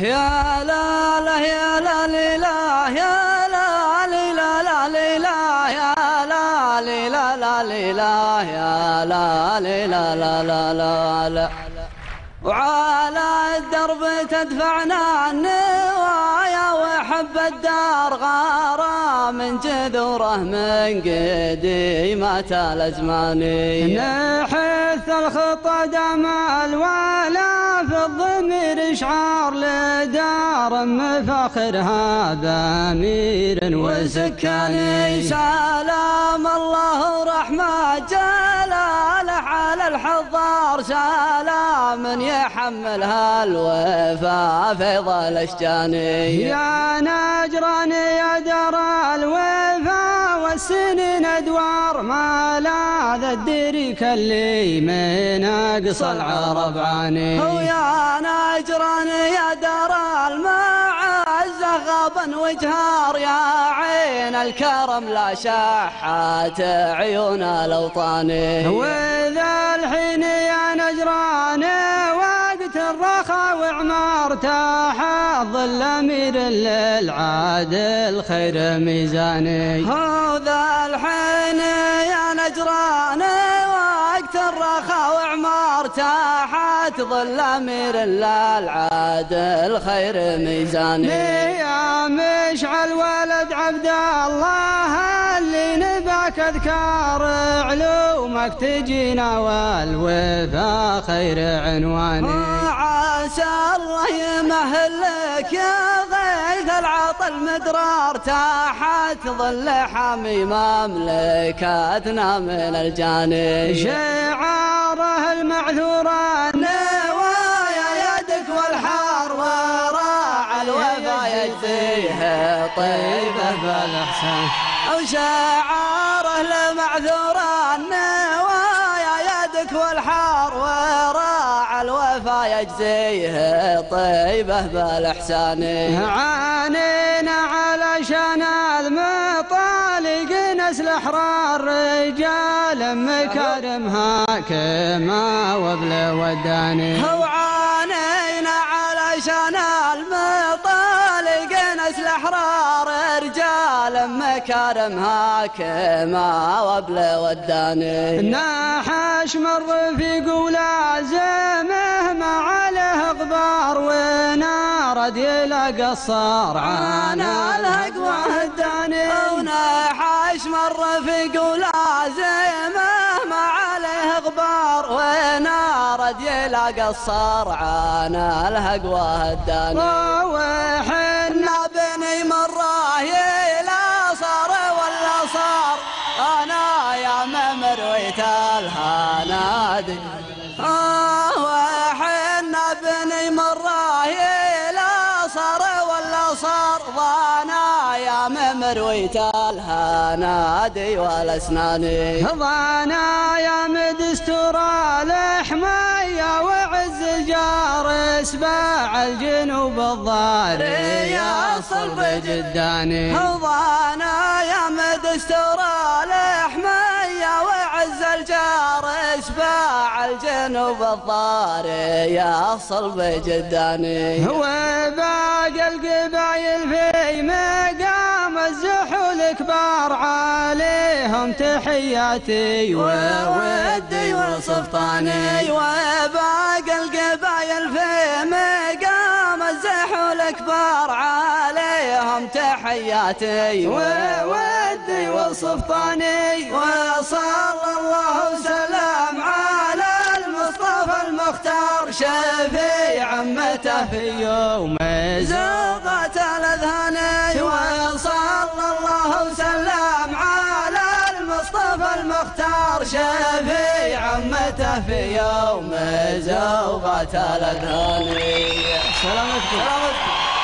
يا لا لا يا لا ليلا يا لا ليلا لا ليلا يا لا ليلا لا ليلا يا لا ليلا لا لا لا لا. وعلى الدرب تدفعنا النوايا وحب الدار غارة من جذوره من قديمة الأزمان. نحث الخطى دم الولا في الضمير إشعار لدار مفاخرها بأمير وسكاني. سلام الله رحمة جلاله على الحضار سلام يحملها الوفا فيض الأشجان. يا نجران يا درى الوفا والسنين أدوار ما لاذ الدريك اللي من أقصى العرب عاني. ويا نجران يا درى المعز غابا وجهار يا عين الكرم لا شحات عيون الأوطان. وذا الحين يا نجران وقت الرخاء وعمار تحت ظل أمير للعادل خير ميزاني. هذا الحين يا نجران وقت الرخاء وعمار تحت ظل أمير للعادل خير ميزاني. يا مشعل ولد عبد الله اللي نباك اذكار علومك تجينا والوفا خير عنواني. عسى الله يمهل لك يا غيث العطل مدرار تحت ظل حمي مملكتنا من الجاني. شعاره المعذور النوايا يدك والحار وراع الوفا يجزيه طيبه بالإحسان. أو شعاره المعذور النوايا يدك والحار وراع الوفا يجزيه طيبه بالإحسان. عانينا علشان المطالق نسل أحرار رجال مكارمها كما وبل وداني. وعانينا علشان المطالق نسل أحرار رجال مكارمها كما وبل وداني. ناحش مر في قولا زمه ما عليه غبار ونارد يلقى الصار عانا الهق وهداني. وناحش مر في قولا زمه ما عليه غبار ونارد يلقى الصار عانا الهق وهداني. وحنا بني مره يلا صار ولا صار انا يا ممرويت الهنادي. وحنا بني مره يلا صار ولا صار ضانا يا ممرويت الهنادي والاسناني. ضانا يا مدستور الحماية وعز الجار اسباع الجنوب الضار يا صلب جداني. ضانا يا مدستور الحماية وعز الجار اسباع الجنوب الضار يا صلب جداني. هو باقي القبايل في مقام الزحول كبار عليهم تحياتي وودي وسلطاني. وباقي القبايل في مقام الزحول كبار عليهم تحياتي وودي وسلطاني. وصلى الله وسلم على المصطفى المختار شفيع عمته في يوم زوغة الأذهان. وصلى الله وسلم على المصطفى المختار شفيع عمته في يوم زوغة الأذهان. سلامتكم.